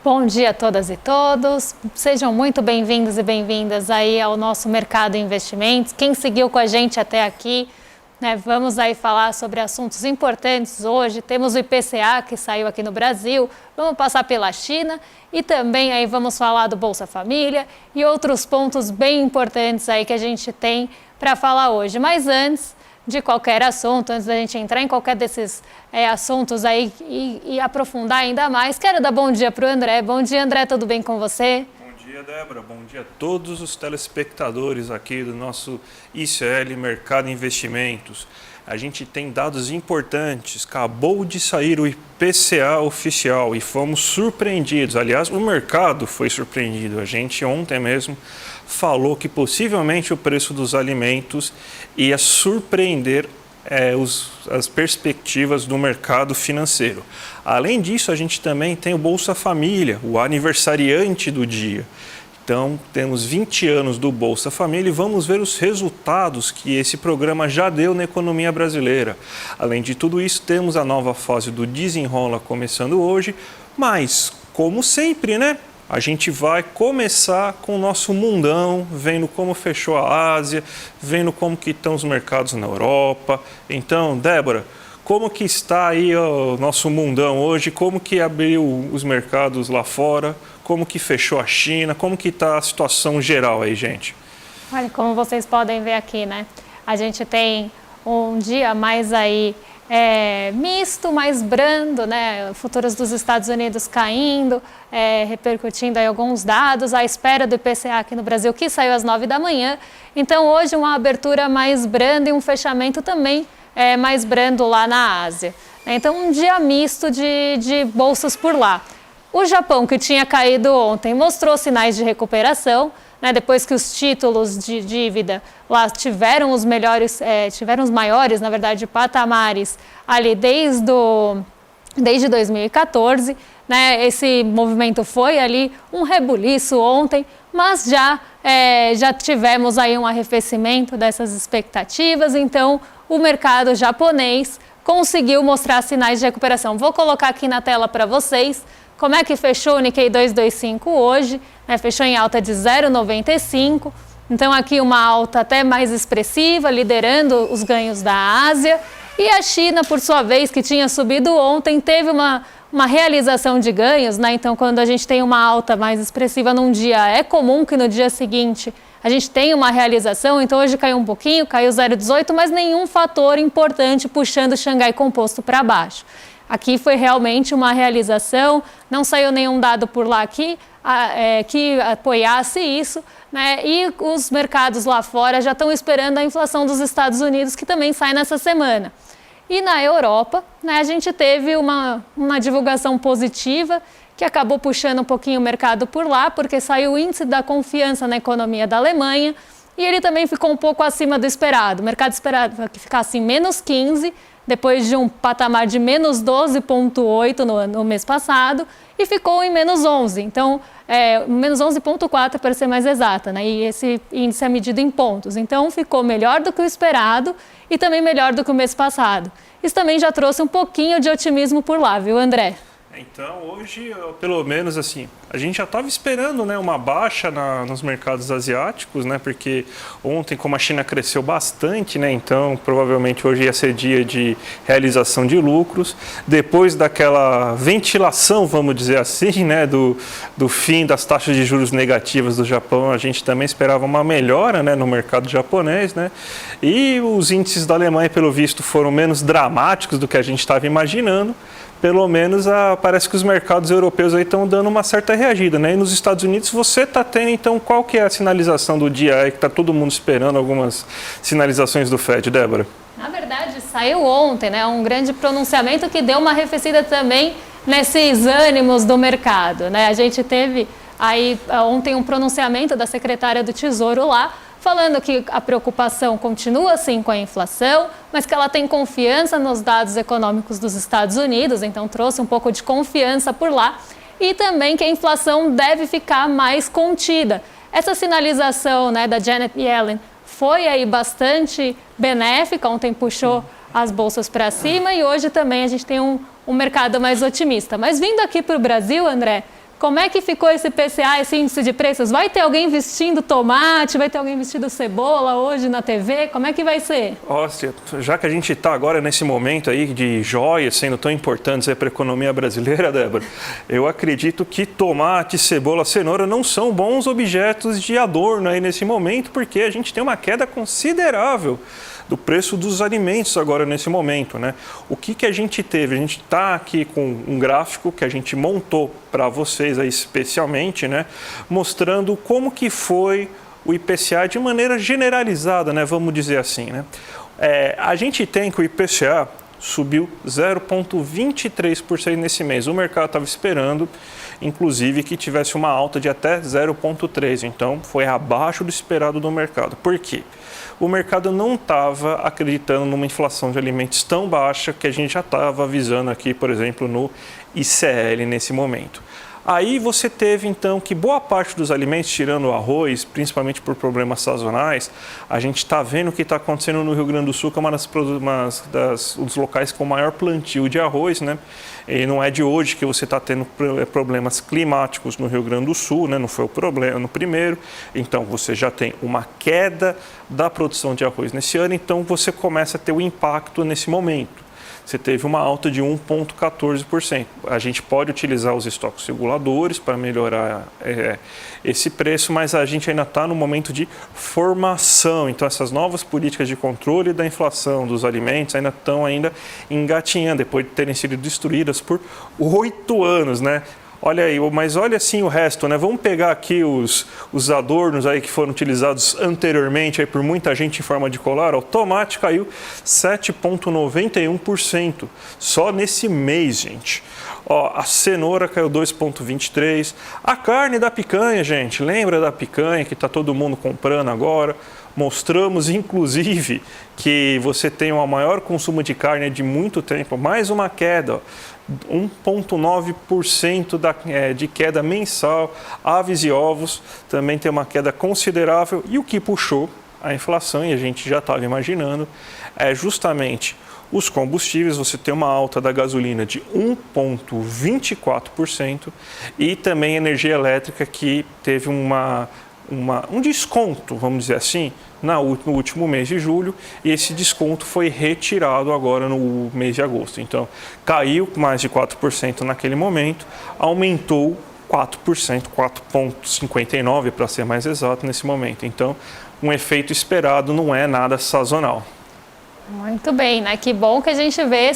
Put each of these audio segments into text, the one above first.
Bom dia a todas e todos, sejam muito bem-vindos e bem-vindas aí ao nosso Mercado Investimentos. Quem seguiu com a gente até aqui, né, vamos aí falar sobre assuntos importantes hoje. Temos o IPCA que saiu aqui no Brasil, vamos passar pela China e também aí vamos falar do Bolsa Família e outros pontos bem importantes aí que a gente tem para falar hoje. Mas antes de qualquer assunto, antes da gente entrar em qualquer desses assuntos aí e aprofundar ainda mais, quero dar bom dia para o André. Bom dia, André, tudo bem com você? Bom dia, Débora. Bom dia a todos os telespectadores aqui do nosso ICL Mercado Investimentos. A gente tem dados importantes, acabou de sair o IPCA oficial e fomos surpreendidos. Aliás, o mercado foi surpreendido. A gente ontem mesmo falou que possivelmente o preço dos alimentos ia surpreender as perspectivas do mercado financeiro. Além disso, a gente também tem o Bolsa Família, o aniversariante do dia. Então, temos 20 anos do Bolsa Família e vamos ver os resultados que esse programa já deu na economia brasileira. Além de tudo isso, temos a nova fase do Desenrola começando hoje, mas, como sempre, né? A gente vai começar com o nosso mundão, vendo como fechou a Ásia, vendo como que estão os mercados na Europa. Então, Débora, como que está aí o nosso mundão hoje? Como que abriu os mercados lá fora? Como que fechou a China? Como que está a situação geral aí, gente? Olha, como vocês podem ver aqui, né? A gente tem um dia mais aí misto, mais brando, né? Futuros dos Estados Unidos caindo, repercutindo aí alguns dados, à espera do IPCA aqui no Brasil, que saiu às 9 da manhã. Então, hoje, uma abertura mais branda e um fechamento também mais brando lá na Ásia. Então, um dia misto de bolsas por lá. O Japão, que tinha caído ontem, mostrou sinais de recuperação, né, depois que os títulos de dívida lá tiveram os maiores, na verdade, patamares ali desde 2014. Né, esse movimento foi ali um rebuliço ontem, mas já tivemos aí um arrefecimento dessas expectativas, então o mercado japonês conseguiu mostrar sinais de recuperação. Vou colocar aqui na tela para vocês como é que fechou o Nikkei 225 hoje, né? Fechou em alta de 0,95, então aqui uma alta até mais expressiva, liderando os ganhos da Ásia. E a China, por sua vez, que tinha subido ontem, teve uma realização de ganhos, né? Então, quando a gente tem uma alta mais expressiva num dia, é comum que no dia seguinte a gente tenha uma realização. Então, hoje caiu um pouquinho, caiu 0,18, mas nenhum fator importante puxando o Xangai Composto para baixo. Aqui foi realmente uma realização, não saiu nenhum dado por lá que apoiasse isso, né? E os mercados lá fora já estão esperando a inflação dos Estados Unidos, que também sai nessa semana. E na Europa, né, a gente teve uma divulgação positiva que acabou puxando um pouquinho o mercado por lá, porque saiu o índice da confiança na economia da Alemanha e ele também ficou um pouco acima do esperado. O mercado esperava que ficasse em menos 15, depois de um patamar de menos 12,8 no mês passado, e ficou em menos 11. Então, menos 11,4 para ser mais exata, né? E esse índice é medido em pontos. Então, ficou melhor do que o esperado e também melhor do que o mês passado. Isso também já trouxe um pouquinho de otimismo por lá, viu, André? Então, hoje, pelo menos assim, a gente já estava esperando, né, uma baixa nos mercados asiáticos, né, porque ontem, como a China cresceu bastante, né, então provavelmente hoje ia ser dia de realização de lucros. Depois daquela ventilação, vamos dizer assim, né, do fim das taxas de juros negativas do Japão, a gente também esperava uma melhora, né, no mercado japonês, né, e os índices da Alemanha, pelo visto, foram menos dramáticos do que a gente estava imaginando. Pelo menos parece que os mercados europeus aí estão dando uma certa reagida, né? E nos Estados Unidos você está tendo, então, qual que é a sinalização do dia aí, que está todo mundo esperando algumas sinalizações do Fed, Débora? Na verdade, saiu ontem, né? Um grande pronunciamento que deu uma arrefecida também nesses ânimos do mercado, né? A gente teve aí ontem um pronunciamento da secretária do Tesouro lá, falando que a preocupação continua sim com a inflação, mas que ela tem confiança nos dados econômicos dos Estados Unidos, então trouxe um pouco de confiança por lá, e também que a inflação deve ficar mais contida. Essa sinalização, né, da Janet Yellen foi aí bastante benéfica, ontem puxou as bolsas para cima e hoje também a gente tem um mercado mais otimista. Mas vindo aqui para o Brasil, André, Como é que ficou esse IPCA, esse índice de preços? Vai ter alguém vestindo tomate? Vai ter alguém vestindo cebola hoje na TV? Como é que vai ser? Óssia, já que a gente está agora nesse momento aí de joias sendo tão importantes para a economia brasileira, Débora, eu acredito que tomate, cebola, cenoura não são bons objetos de adorno aí nesse momento, porque a gente tem uma queda considerável do preço dos alimentos agora nesse momento, né? O que a gente teve? A gente está aqui com um gráfico que a gente montou para vocês aí especialmente, né? Mostrando como que foi o IPCA de maneira generalizada, né? Vamos dizer assim, né? A gente tem que o IPCA subiu 0,23% nesse mês. O mercado estava esperando, inclusive, que tivesse uma alta de até 0,3%. Então, foi abaixo do esperado do mercado. Por quê? O mercado não estava acreditando numa inflação de alimentos tão baixa que a gente já estava avisando aqui, por exemplo, no ICL nesse momento. Aí você teve, então, que boa parte dos alimentos, tirando o arroz, principalmente por problemas sazonais, a gente está vendo o que está acontecendo no Rio Grande do Sul, que é um dos locais com maior plantio de arroz, né? E não é de hoje que você está tendo problemas climáticos no Rio Grande do Sul, né? Não foi o problema no primeiro. Então, você já tem uma queda da produção de arroz nesse ano, então você começa a ter o impacto nesse momento. Você teve uma alta de 1,14%. A gente pode utilizar os estoques reguladores para melhorar esse preço, mas a gente ainda está no momento de formação. Então, essas novas políticas de controle da inflação dos alimentos ainda estão engatinhando, depois de terem sido destruídas por 8 anos, né? Olha aí, mas olha assim o resto, né? Vamos pegar aqui os adornos aí que foram utilizados anteriormente aí por muita gente em forma de colar. O tomate caiu 7,91% só nesse mês, gente. Ó, a cenoura caiu 2,23%. A carne da picanha, gente, lembra da picanha que está todo mundo comprando agora? Mostramos, inclusive, que você tem o maior consumo de carne de muito tempo, mais uma queda, 1,9% de queda mensal. Aves e ovos também tem uma queda considerável, e o que puxou a inflação, e a gente já estava imaginando, é justamente os combustíveis. Você tem uma alta da gasolina de 1,24% e também energia elétrica, que teve um desconto, vamos dizer assim, no último mês de julho, e esse desconto foi retirado agora no mês de agosto. Então, caiu mais de 4% naquele momento, aumentou 4%, 4,59% para ser mais exato nesse momento. Então, um efeito esperado, não é nada sazonal. Muito bem, né? Que bom que a gente vê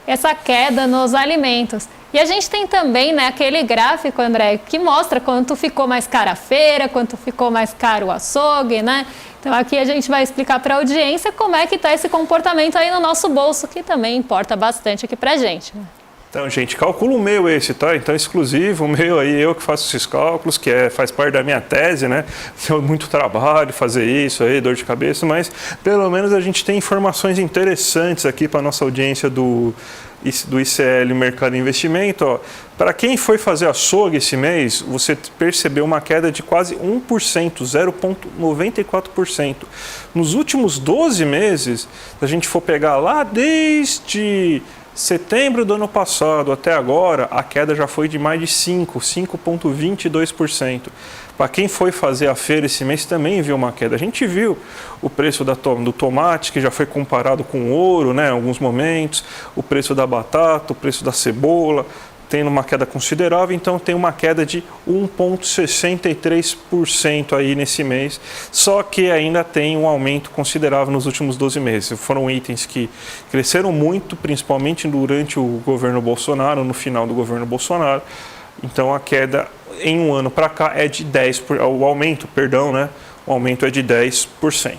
essa queda nos alimentos. E a gente tem também, né, aquele gráfico, André, que mostra quanto ficou mais cara a feira, quanto ficou mais caro o açougue, né? Então aqui a gente vai explicar para a audiência como é que está esse comportamento aí no nosso bolso, que também importa bastante aqui para a gente, né? Então, gente, cálculo meu esse, tá? Então, exclusivo, meu aí, eu que faço esses cálculos, que faz parte da minha tese, né? Tem muito trabalho fazer isso aí, dor de cabeça, mas pelo menos a gente tem informações interessantes aqui para a nossa audiência do ICL Mercado e Investimento. Para quem foi fazer açougue esse mês, você percebeu uma queda de quase 1%, 0,94%. Nos últimos 12 meses, se a gente for pegar lá desde setembro do ano passado até agora, a queda já foi de mais de 5,22%. Para quem foi fazer a feira esse mês também viu uma queda. A gente viu o preço do tomate, que já foi comparado com ouro, né, em alguns momentos, o preço da batata, o preço da cebola, tendo uma queda considerável. Então tem uma queda de 1,63% aí nesse mês, só que ainda tem um aumento considerável nos últimos 12 meses. Foram itens que cresceram muito, principalmente durante o governo Bolsonaro, no final do governo Bolsonaro. Então a queda em um ano para cá é de 10%, o aumento é de 10%.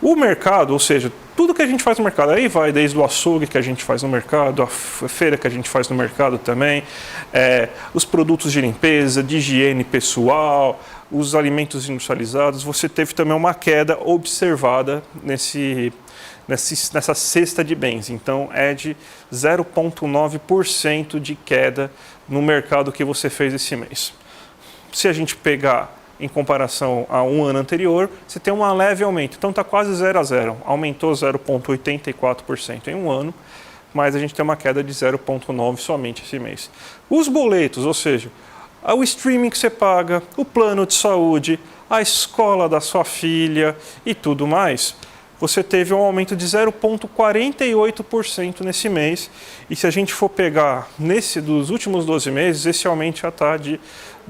O mercado, ou seja, tudo que a gente faz no mercado, aí vai desde o açougue que a gente faz no mercado, a feira que a gente faz no mercado também, os produtos de limpeza, de higiene pessoal, os alimentos industrializados. Você teve também uma queda observada nessa cesta de bens. Então, é de 0,9% de queda no mercado que você fez esse mês. Se a gente pegar em comparação a um ano anterior, você tem um leve aumento. Então, está quase 0 a 0. Aumentou 0,84% em um ano, mas a gente tem uma queda de 0,9% somente esse mês. Os boletos, ou seja, o streaming que você paga, o plano de saúde, a escola da sua filha e tudo mais, você teve um aumento de 0,48% nesse mês. E se a gente for pegar dos últimos 12 meses, esse aumento já está de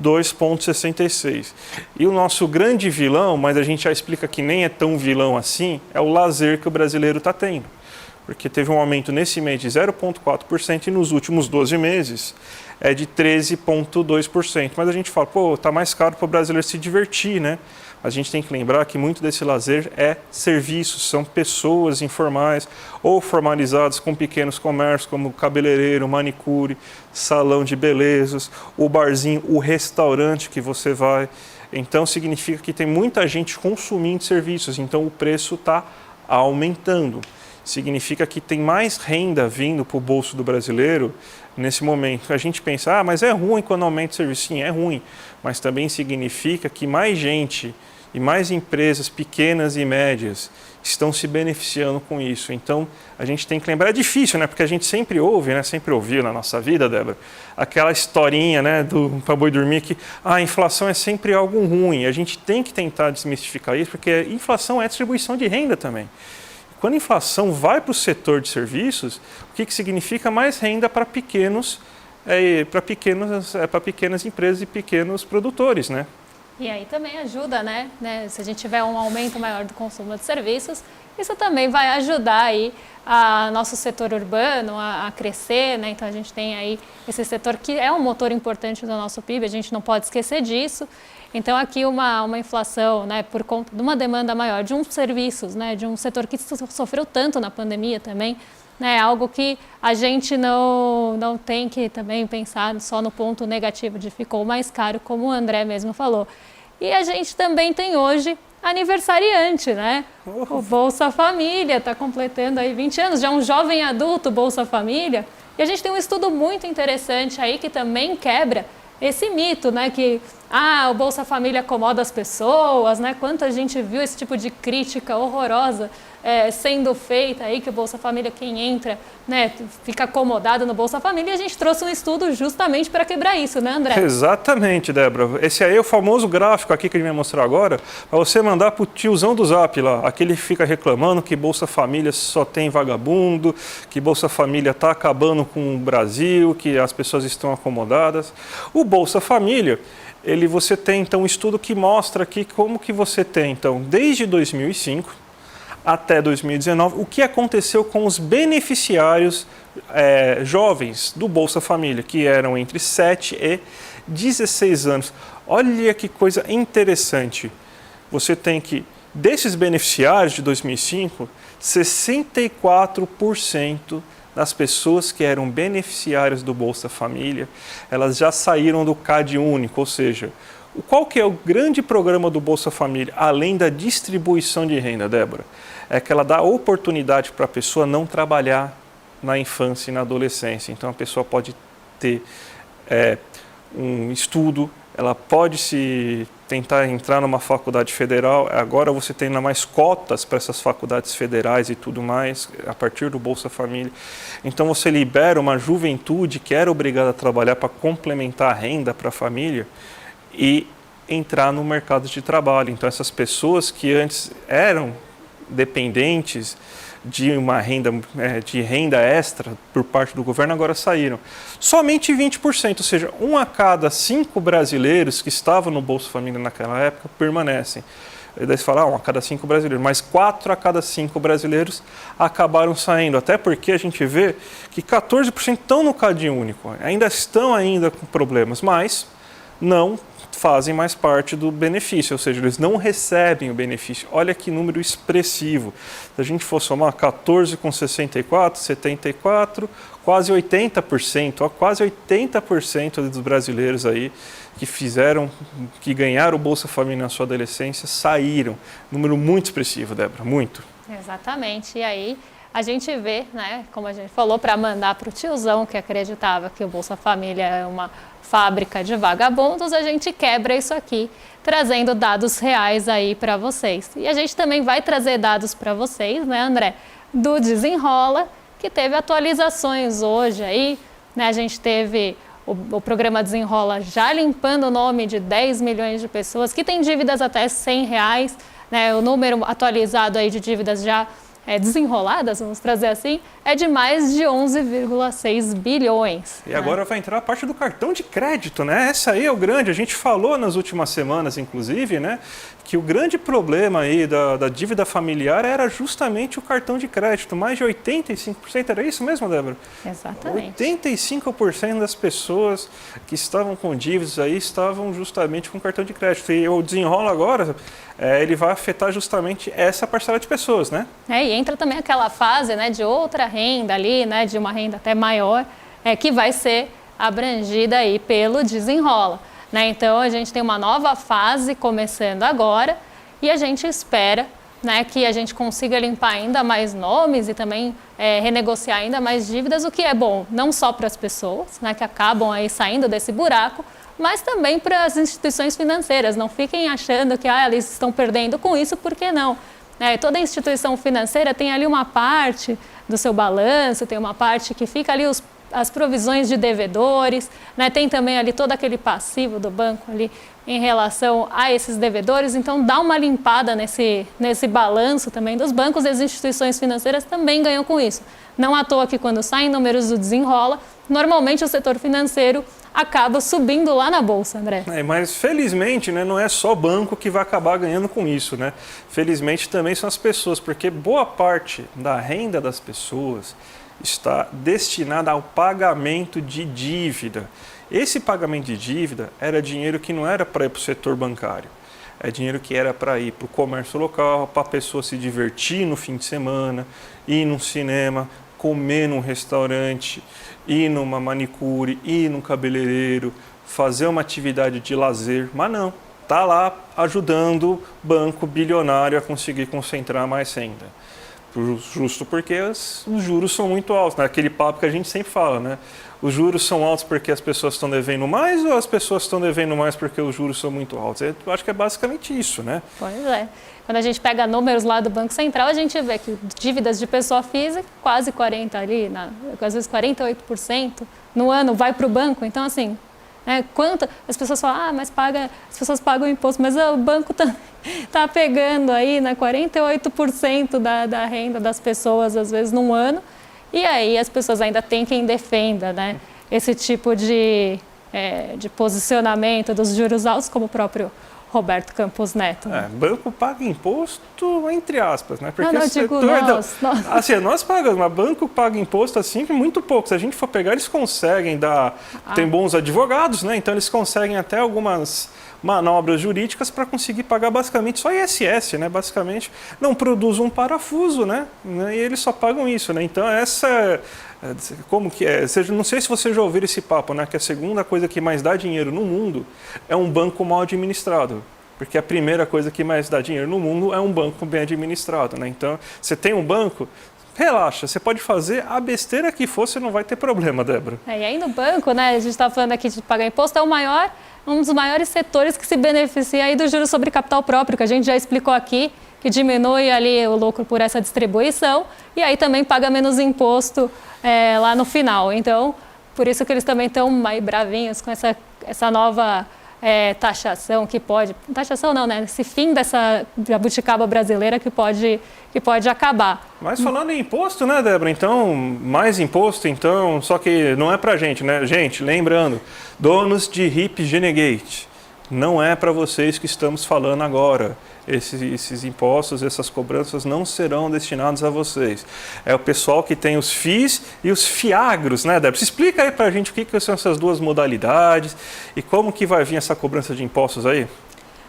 2,66%. E o nosso grande vilão, mas a gente já explica que nem é tão vilão assim, é o lazer que o brasileiro está tendo. Porque teve um aumento nesse mês de 0,4% e nos últimos 12 meses é de 13,2%. Mas a gente fala, está mais caro para o brasileiro se divertir, né? A gente tem que lembrar que muito desse lazer é serviços, são pessoas informais ou formalizadas com pequenos comércios, como cabeleireiro, manicure, salão de belezas, o barzinho, o restaurante que você vai. Então, significa que tem muita gente consumindo serviços, então o preço está aumentando. Significa que tem mais renda vindo para o bolso do brasileiro nesse momento. A gente pensa, mas é ruim quando aumenta o serviço. Sim, é ruim, mas também significa que mais gente e mais empresas pequenas e médias estão se beneficiando com isso. Então, a gente tem que lembrar, é difícil, né? Porque a gente sempre ouve, né? Sempre ouviu na nossa vida, Débora, aquela historinha, né, do para boi dormir, que a inflação é sempre algo ruim. A gente tem que tentar desmistificar isso, porque a inflação é distribuição de renda também. Quando a inflação vai para o setor de serviços, o que significa? Mais renda para pequenas empresas e pequenos produtores, né? E aí também ajuda, né? Se a gente tiver um aumento maior do consumo de serviços, isso também vai ajudar aí a nosso setor urbano a crescer, né? Então a gente tem aí esse setor que é um motor importante do nosso PIB, a gente não pode esquecer disso. Então aqui uma inflação, né, por conta de uma demanda maior de uns serviços, né, de um setor que sofreu tanto na pandemia também, né, algo que a gente não tem que também pensar só no ponto negativo de ficou mais caro, como o André mesmo falou. E a gente também tem hoje aniversariante, né? O Bolsa Família está completando aí 20 anos, já um jovem adulto Bolsa Família. E a gente tem um estudo muito interessante aí que também quebra esse mito, né, que o Bolsa Família acomoda as pessoas, né? Quanta gente viu esse tipo de crítica horrorosa sendo feita aí, que o Bolsa Família, quem entra, né, fica acomodado no Bolsa Família, e a gente trouxe um estudo justamente para quebrar isso, né, André? Exatamente, Débora. Esse aí é o famoso gráfico aqui que ele vai mostrar agora, para você mandar para o tiozão do Zap lá, aquele que fica reclamando que Bolsa Família só tem vagabundo, que Bolsa Família está acabando com o Brasil, que as pessoas estão acomodadas. O Bolsa Família, você tem então um estudo que mostra aqui como que você tem, então, desde 2005 até 2019, o que aconteceu com os beneficiários jovens do Bolsa Família, que eram entre 7 e 16 anos. Olha que coisa interessante. Você tem que, desses beneficiários de 2005, 64% das pessoas que eram beneficiárias do Bolsa Família, elas já saíram do CAD único, ou seja, qual que é o grande programa do Bolsa Família, além da distribuição de renda, Débora? É que ela dá oportunidade para a pessoa não trabalhar na infância e na adolescência. Então, a pessoa pode ter um estudo, ela pode tentar entrar numa faculdade federal. Agora você tem mais cotas para essas faculdades federais e tudo mais, a partir do Bolsa Família. Então, você libera uma juventude que era obrigada a trabalhar para complementar a renda para a família e entrar no mercado de trabalho. Então, essas pessoas que antes eram dependentes de uma renda, de renda extra por parte do governo, agora saíram. Somente 20%, ou seja, 1 a cada 5 brasileiros que estavam no Bolsa Família naquela época permanecem. Daí você fala, 1 a cada 5 brasileiros, mas 4 a cada 5 brasileiros acabaram saindo, até porque a gente vê que 14% estão no CAD único, ainda estão com problemas, mas não fazem mais parte do benefício, ou seja, eles não recebem o benefício. Olha que número expressivo. Se a gente for somar 14 com 64, 74, quase 80%, quase 80% dos brasileiros aí que ganharam o Bolsa Família na sua adolescência, saíram. Número muito expressivo, Débora, muito. Exatamente, e aí a gente vê, né, como a gente falou, para mandar para o tiozão que acreditava que o Bolsa Família é uma fábrica de vagabundos, a gente quebra isso aqui, trazendo dados reais aí para vocês. E a gente também vai trazer dados para vocês, né, André, do Desenrola, que teve atualizações hoje aí, né, a gente teve o programa Desenrola já limpando o nome de 10 milhões de pessoas que têm dívidas até R$100, né? O número atualizado aí de dívidas já desenroladas, vamos trazer assim, é de mais de 11,6 bilhões. E agora vai entrar a parte do cartão de crédito, né? Essa aí é o grande, a gente falou nas últimas semanas, inclusive, né? Que o grande problema aí da dívida familiar era justamente o cartão de crédito. Mais de 85%, era isso mesmo, Débora? Exatamente. 85% das pessoas que estavam com dívidas aí estavam justamente com cartão de crédito. E o Desenrola agora, ele vai afetar justamente essa parcela de pessoas, né? E entra também aquela fase, né, de outra renda ali, né, de uma renda até maior, que vai ser abrangida aí pelo Desenrola. Né? Então, a gente tem uma nova fase começando agora e a gente espera, né, que a gente consiga limpar ainda mais nomes e também renegociar ainda mais dívidas, o que é bom não só para as pessoas, né, que acabam aí saindo desse buraco, mas também para as instituições financeiras. Não fiquem achando que eles estão perdendo com isso, por que não? Toda instituição financeira tem ali uma parte do seu balanço, tem uma parte que fica ali as provisões de devedores, né? Tem também ali todo aquele passivo do banco ali em relação a esses devedores, então dá uma limpada nesse balanço também dos bancos e as instituições financeiras também ganham com isso. Não à toa que quando saem números do Desenrola, normalmente o setor financeiro acaba subindo lá na Bolsa, André. Mas felizmente, né, não é só banco que vai acabar ganhando com isso, né? Felizmente também são as pessoas, porque boa parte da renda das pessoas está destinada ao pagamento de dívida. Esse pagamento de dívida era dinheiro que não era para ir para o setor bancário. É dinheiro que era para ir para o comércio local, para a pessoa se divertir no fim de semana, ir num cinema, comer num restaurante, ir numa manicure, ir num cabeleireiro, fazer uma atividade de lazer, mas não, está lá ajudando o banco bilionário a conseguir concentrar mais renda. Justo porque os juros são muito altos, né? Aquele papo que a gente sempre fala, né? Os juros são altos porque as pessoas estão devendo mais ou as pessoas estão devendo mais porque os juros são muito altos? Eu acho que é basicamente isso, né? Pois é. Quando a gente pega números lá do Banco Central, a gente vê que dívidas de pessoa física, quase 40% ali, às vezes 48% no ano vai para o banco. Então, assim, quanto as pessoas falam, mas as pessoas pagam imposto, mas o banco tá pegando aí, né, 48% da renda das pessoas, às vezes, num ano. E aí as pessoas ainda têm quem defenda, né, esse tipo de posicionamento dos juros altos, como o próprio Roberto Campos Neto. Banco paga imposto, entre aspas, né? Porque não, digo nós. Assim, nós pagamos, mas banco paga imposto assim muito pouco. Se a gente for pegar, eles conseguem tem bons advogados, né? Então eles conseguem até algumas manobras jurídicas para conseguir pagar basicamente só ISS, né? Basicamente não produz um parafuso, né? E eles só pagam isso, né? Então como que é? Não sei se você já ouviu esse papo, né? Que a segunda coisa que mais dá dinheiro no mundo é um banco mal administrado. Porque a primeira coisa que mais dá dinheiro no mundo é um banco bem administrado, né? Então, você tem um banco, relaxa, você pode fazer a besteira que for, você não vai ter problema, Débora. E aí no banco, né? A gente está falando aqui de pagar imposto, é um dos maiores setores que se beneficia aí do juros sobre capital próprio, que a gente já explicou aqui, que diminui ali o lucro por essa distribuição e aí também paga menos imposto lá no final. Então, por isso que eles também estão mais bravinhos com essa nova taxação que pode... Taxação não, né? Esse fim dessa jabuticaba brasileira que pode acabar. Mas falando em imposto, né, Débora? Então, mais imposto, então, só que não é pra gente, né? Gente, lembrando, donos de RIP Genegate, não é para vocês que estamos falando agora. Esses impostos, essas cobranças não serão destinados a vocês. É o pessoal que tem os FIIs e os FIAGROS, né, Débora? Você explica aí para a gente o que são essas duas modalidades e como que vai vir essa cobrança de impostos aí?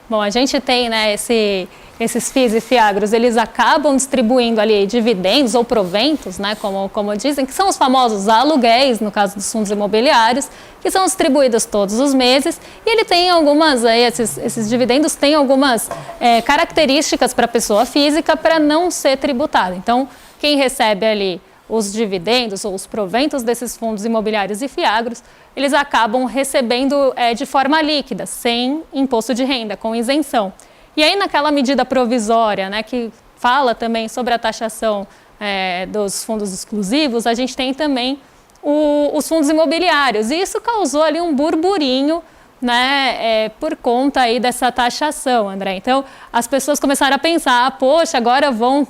Bom, a gente tem, né, esses FIIs e FIAGROS, eles acabam distribuindo ali dividendos ou proventos, né, como dizem, que são os famosos aluguéis, no caso dos fundos imobiliários, que são distribuídos todos os meses, e ele tem algumas, esses dividendos têm algumas características para a pessoa física para não ser tributado. Então, quem recebe ali os dividendos ou os proventos desses fundos imobiliários e FIAGROS, eles acabam recebendo de forma líquida, sem imposto de renda, com isenção. E aí, naquela medida provisória, né, que fala também sobre a taxação dos fundos exclusivos, a gente tem também os fundos imobiliários. E isso causou ali um burburinho, né, por conta aí dessa taxação, André. Então, as pessoas começaram a pensar, poxa, agora vão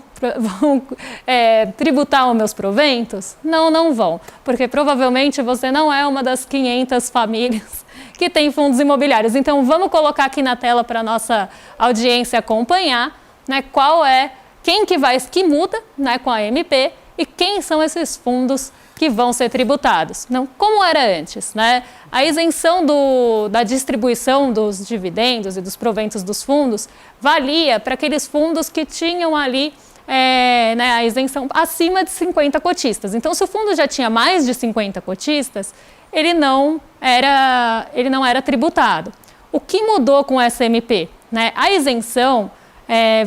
tributar os meus proventos? Não, não vão, porque provavelmente você não é uma das 500 famílias que tem fundos imobiliários. Então, vamos colocar aqui na tela para a nossa audiência acompanhar, né, que muda, né, com a MP e quem são esses fundos que vão ser tributados. Não, como era antes, né? A isenção da distribuição dos dividendos e dos proventos dos fundos valia para aqueles fundos que tinham ali né, a isenção acima de 50 cotistas. Então, se o fundo já tinha mais de 50 cotistas, ele não era tributado. O que mudou com essa MP? Né? A isenção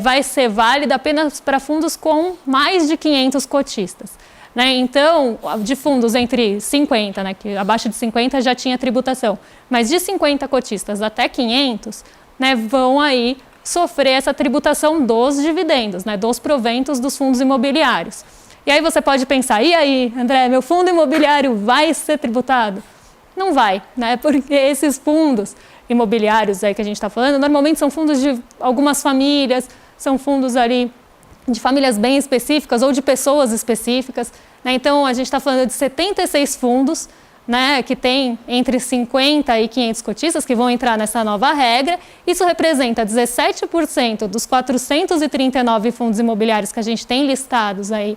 vai ser válida apenas para fundos com mais de 500 cotistas. Né? Então, de fundos entre 50, né, que abaixo de 50 já tinha tributação, mas de 50 cotistas até 500, né, vão aí sofrer essa tributação dos dividendos, né, dos proventos dos fundos imobiliários. E aí você pode pensar, e aí, André, meu fundo imobiliário vai ser tributado? Não vai, né, porque esses fundos imobiliários aí que a gente está falando, normalmente são fundos de algumas famílias, são fundos ali de famílias bem específicas ou de pessoas específicas, né? Então, a gente está falando de 76 fundos, né, que tem entre 50 e 500 cotistas que vão entrar nessa nova regra. Isso representa 17% dos 439 fundos imobiliários que a gente tem listados aí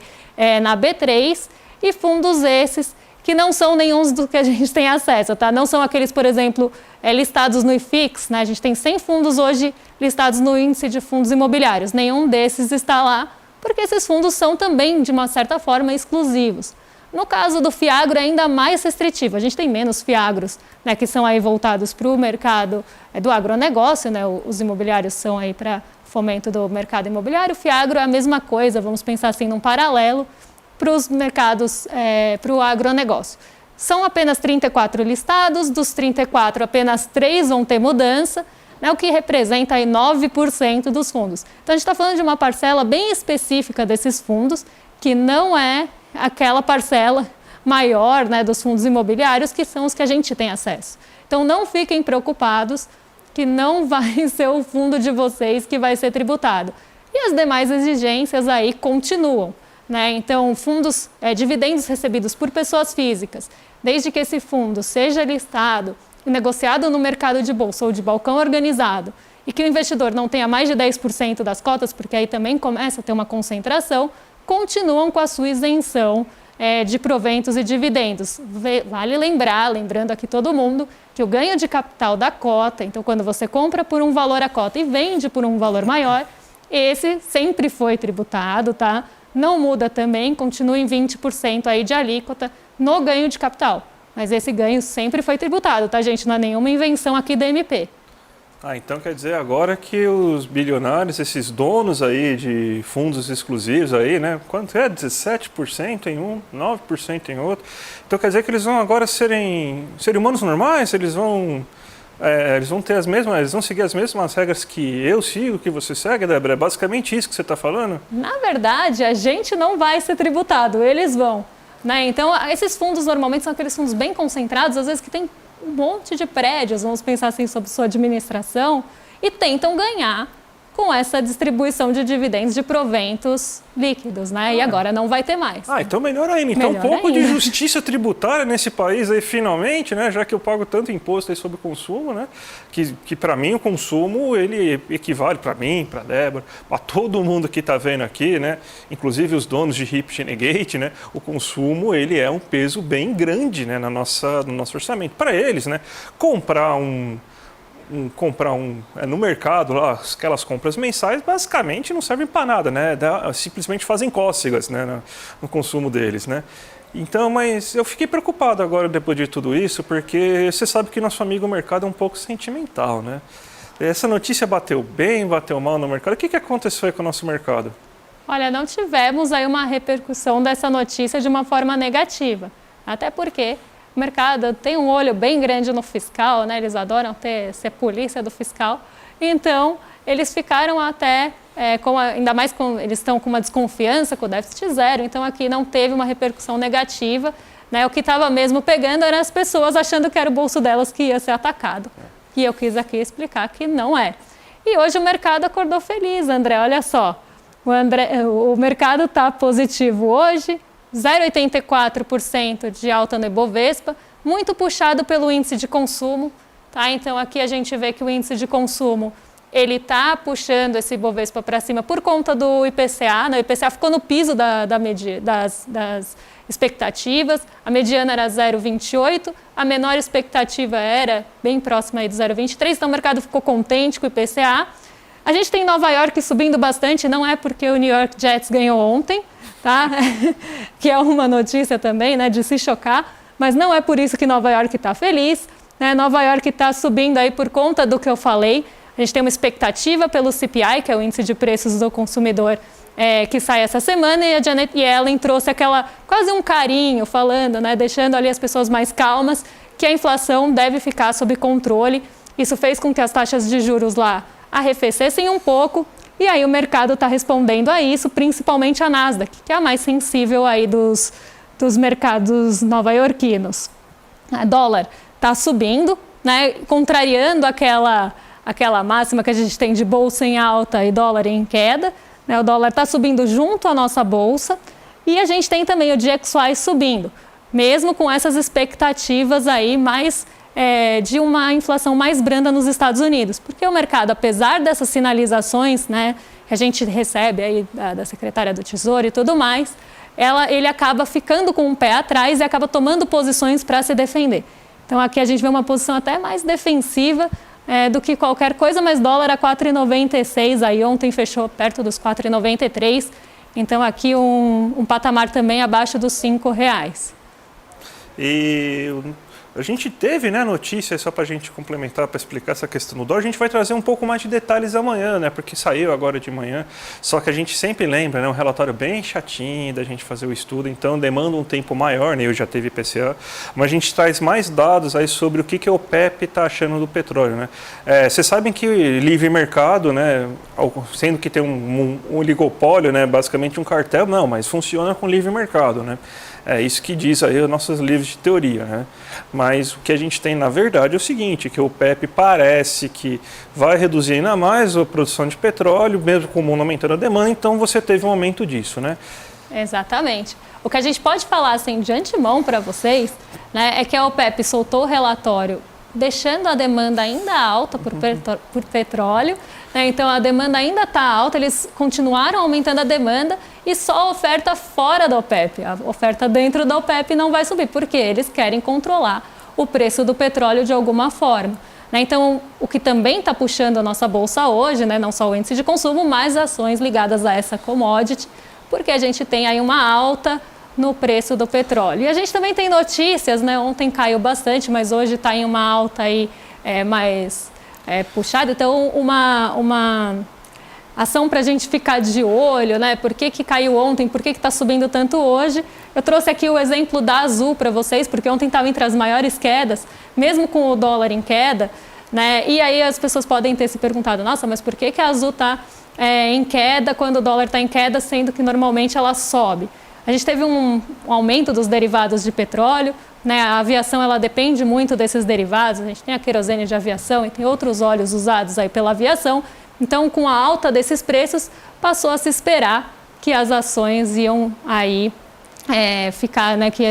na B3 e fundos esses que não são nenhum dos que a gente tem acesso, tá? Não são aqueles, por exemplo, listados no IFIX, né? A gente tem 100 fundos hoje listados no índice de fundos imobiliários. Nenhum desses está lá, porque esses fundos são também, de uma certa forma, exclusivos. No caso do FIAGRO, é ainda mais restritivo. A gente tem menos FIAGROs, né, que são aí voltados para o mercado do agronegócio, né? Os imobiliários são aí para fomento do mercado imobiliário. O FIAGRO é a mesma coisa, vamos pensar assim, num paralelo para os mercados, para o agronegócio. São apenas 34 listados, dos 34, apenas 3 vão ter mudança, né, o que representa aí 9% dos fundos. Então, a gente está falando de uma parcela bem específica desses fundos, que não é aquela parcela maior, né, dos fundos imobiliários, que são os que a gente tem acesso. Então, não fiquem preocupados que não vai ser o fundo de vocês que vai ser tributado. E as demais exigências aí continuam. Né? Então, fundos, dividendos recebidos por pessoas físicas, desde que esse fundo seja listado e negociado no mercado de bolsa ou de balcão organizado e que o investidor não tenha mais de 10% das cotas, porque aí também começa a ter uma concentração, continuam com a sua isenção de proventos e dividendos. Vale lembrando aqui todo mundo, que o ganho de capital da cota, então quando você compra por um valor a cota e vende por um valor maior, esse sempre foi tributado, tá? Não muda também, continua em 20% aí de alíquota no ganho de capital. Mas esse ganho sempre foi tributado, tá, gente? Não é nenhuma invenção aqui da MP. Então quer dizer agora que os bilionários, esses donos aí de fundos exclusivos aí, né? Quanto é? 17% em um, 9% em outro. Então quer dizer que eles vão agora serem humanos normais? Eles vão ter eles vão seguir as mesmas regras que eu sigo, que você segue, Débora? É basicamente isso que você está falando? Na verdade, a gente não vai ser tributado, eles vão. Né? Então, esses fundos normalmente são aqueles fundos bem concentrados, às vezes que tem um monte de prédios, vamos pensar assim, sobre sua administração, e tentam ganhar com essa distribuição de dividendos de proventos líquidos, né? E agora não vai ter mais. Então melhor ainda. Então melhor um pouco ainda. de justiça tributária nesse país aí finalmente, né? Já que eu pago tanto imposto aí sobre o consumo, né? Que para mim o consumo, ele equivale para mim, para Débora, para todo mundo que está vendo aqui, né? Inclusive os donos de Hipchenegate, né? O consumo, ele é um peso bem grande, né? No nosso orçamento. Para eles, né? Comprar no mercado, lá, aquelas compras mensais, basicamente não servem para nada, né? Simplesmente fazem cócegas, né, no consumo deles, né? Então, mas eu fiquei preocupado agora depois de tudo isso, porque você sabe que nosso amigo mercado é um pouco sentimental, né? Essa notícia bateu bem, bateu mal no mercado. O que aconteceu aí com o nosso mercado? Olha, não tivemos aí uma repercussão dessa notícia de uma forma negativa, até porque o mercado tem um olho bem grande no fiscal, né? Eles adoram ser polícia do fiscal. Então, eles ficaram até ainda mais eles estão com uma desconfiança com o déficit zero, então aqui não teve uma repercussão negativa. Né? O que estava mesmo pegando eram as pessoas achando que era o bolso delas que ia ser atacado. E eu quis aqui explicar que não é. E hoje o mercado acordou feliz, André, olha só. O mercado está positivo hoje, 0,84% de alta no Ibovespa, muito puxado pelo índice de consumo. Tá? Então aqui a gente vê que o índice de consumo ele está puxando esse Ibovespa para cima por conta do IPCA. Né? O IPCA ficou no piso das expectativas, a mediana era 0,28, a menor expectativa era bem próxima aí do 0,23, então o mercado ficou contente com o IPCA. A gente tem Nova York subindo bastante, não é porque o New York Jets ganhou ontem, tá? Que é uma notícia também, né, de se chocar, mas não é por isso que Nova York está feliz. Né? Nova York está subindo aí por conta do que eu falei. A gente tem uma expectativa pelo CPI, que é o índice de preços do consumidor, que sai essa semana, e a Janet Yellen trouxe quase um carinho falando, né, deixando ali as pessoas mais calmas, que a inflação deve ficar sob controle. Isso fez com que as taxas de juros lá arrefecessem um pouco, e aí o mercado está respondendo a isso, principalmente a Nasdaq, que é a mais sensível aí dos mercados nova-iorquinos. O dólar está subindo, né, contrariando aquela máxima que a gente tem de bolsa em alta e dólar em queda. Né, o dólar está subindo junto à nossa bolsa e a gente tem também o DXY subindo, mesmo com essas expectativas aí de uma inflação mais branda nos Estados Unidos. Porque o mercado, apesar dessas sinalizações, né, que a gente recebe aí da secretária do Tesouro e tudo mais, ele acaba ficando com um pé atrás e acaba tomando posições para se defender. Então aqui a gente vê uma posição até mais defensiva do que qualquer coisa, mas dólar a 4,96, aí ontem fechou perto dos 4,93, então aqui um patamar também abaixo dos R$5. E a gente teve, né, notícias, só para a gente complementar, para explicar essa questão do dólar, a gente vai trazer um pouco mais de detalhes amanhã, né, porque saiu agora de manhã, só que a gente sempre lembra, né, um relatório bem chatinho da gente fazer o estudo, então demanda um tempo maior, né, eu já teve IPCA, mas a gente traz mais dados aí sobre o que o OPEP está achando do petróleo, né. Vocês sabem que o livre mercado, né, sendo que tem um oligopólio, né, basicamente um cartel, não, mas funciona com livre mercado, né. É isso que diz aí os nossos livros de teoria, né? Mas o que a gente tem na verdade é o seguinte, que o OPEP parece que vai reduzir ainda mais a produção de petróleo, mesmo com o mundo aumentando a demanda, então você teve um aumento disso, né? Exatamente. O que a gente pode falar assim, de antemão para vocês, né, é que a OPEP soltou o relatório deixando a demanda ainda alta por petróleo, né? Então a demanda ainda está alta, eles continuaram aumentando a demanda e só a oferta fora da OPEP, a oferta dentro da OPEP não vai subir, porque eles querem controlar o preço do petróleo de alguma forma. Né? Então o que também está puxando a nossa bolsa hoje, né, não só o índice de consumo, mas ações ligadas a essa commodity, porque a gente tem aí uma alta no preço do petróleo. E a gente também tem notícias, né? Ontem caiu bastante, mas hoje está em uma alta aí, mais puxada. Então, uma ação para a gente ficar de olho, né? Por que caiu ontem? Por que está subindo tanto hoje? Eu trouxe aqui o exemplo da Azul para vocês, porque ontem estava entre as maiores quedas, mesmo com o dólar em queda, né? E aí as pessoas podem ter se perguntado, nossa, mas por que a Azul está em queda quando o dólar está em queda, sendo que normalmente ela sobe? A gente teve um aumento dos derivados de petróleo, né? A aviação ela depende muito desses derivados, a gente tem a querosene de aviação e tem outros óleos usados aí pela aviação. Então, com a alta desses preços, passou a se esperar que as ações iam aí ficar, né, que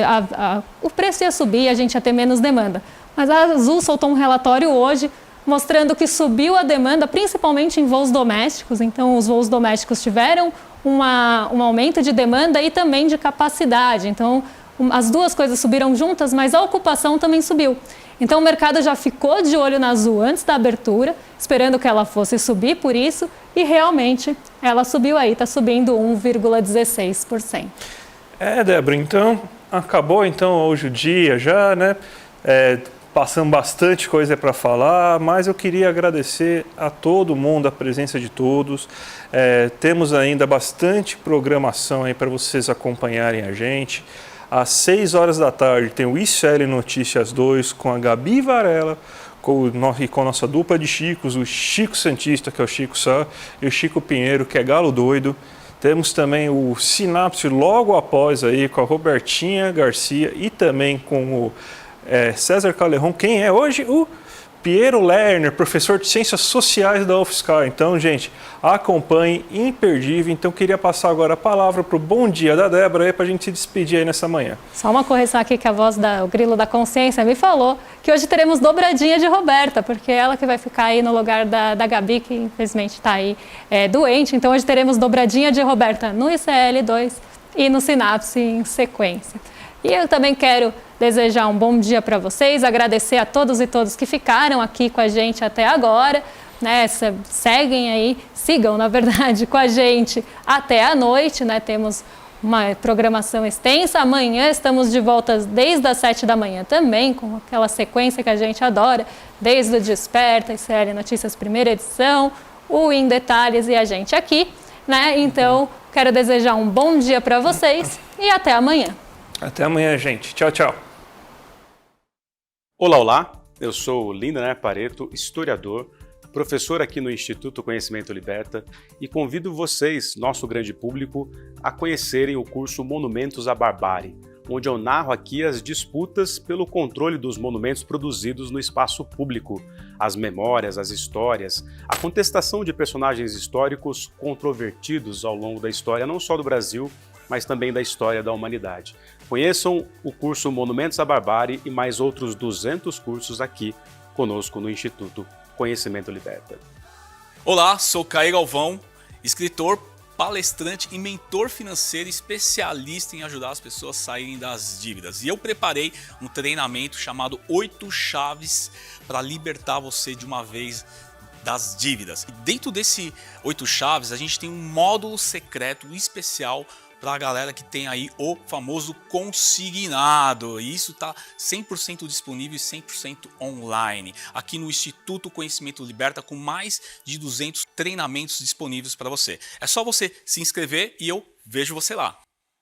o preço ia subir e a gente ia ter menos demanda. Mas a Azul soltou um relatório hoje mostrando que subiu a demanda, principalmente em voos domésticos. Então, os voos domésticos tiveram um aumento de demanda e também de capacidade. Então, as duas coisas subiram juntas, mas a ocupação também subiu. Então, o mercado já ficou de olho na Azul antes da abertura, esperando que ela fosse subir por isso, e realmente ela subiu aí, está subindo 1,16%. Débora, então, acabou então hoje o dia já, né? Passamos bastante coisa para falar, mas eu queria agradecer a todo mundo, a presença de todos. Temos ainda bastante programação aí para vocês acompanharem a gente. Às 6 horas da tarde tem o ICL Notícias 2 com a Gabi Varela, com a nossa dupla de Chicos, o Chico Santista, que é o Chico Sá, e o Chico Pinheiro, que é Galo Doido. Temos também o Sinapse logo após aí com a Robertinha Garcia e também com o César Calerron. Quem é hoje? O Piero Lerner, professor de Ciências Sociais da UFSCar. Então, gente, acompanhe, imperdível. Então, queria passar agora a palavra para o bom dia da Débora aí para a gente se despedir aí nessa manhã. Só uma correção aqui que a voz o Grilo da Consciência me falou que hoje teremos dobradinha de Roberta, porque ela que vai ficar aí no lugar da Gabi, que infelizmente está aí doente. Então, hoje teremos dobradinha de Roberta no ICL2 e no Sinapse em sequência. E eu também quero desejar um bom dia para vocês, agradecer a todos e todas que ficaram aqui com a gente até agora, né? Sigam, na verdade, com a gente até a noite, né? Temos uma programação extensa. Amanhã estamos de volta desde as 7 da manhã também, com aquela sequência que a gente adora, desde o Desperta, ICL Notícias primeira edição, o Em Detalhes e a gente aqui, né? Então, quero desejar um bom dia para vocês e até amanhã. Até amanhã, gente. Tchau, tchau. Olá, olá. Eu sou Lindener Pareto, historiador, professor aqui no Instituto Conhecimento Liberta e convido vocês, nosso grande público, a conhecerem o curso Monumentos à Barbárie, onde eu narro aqui as disputas pelo controle dos monumentos produzidos no espaço público, as memórias, as histórias, a contestação de personagens históricos controvertidos ao longo da história, não só do Brasil, mas também da história da humanidade. Conheçam o curso Monumentos à Barbárie e mais outros 200 cursos aqui conosco no Instituto Conhecimento Liberta. Olá, sou Caio Galvão, escritor, palestrante e mentor financeiro especialista em ajudar as pessoas a saírem das dívidas. E eu preparei um treinamento chamado 8 Chaves para libertar você de uma vez das dívidas. E dentro desse 8 Chaves, a gente tem um módulo secreto especial para a galera que tem aí o famoso consignado. E isso está 100% disponível e 100% online. Aqui no Instituto Conhecimento Liberta, com mais de 200 treinamentos disponíveis para você. É só você se inscrever e eu vejo você lá.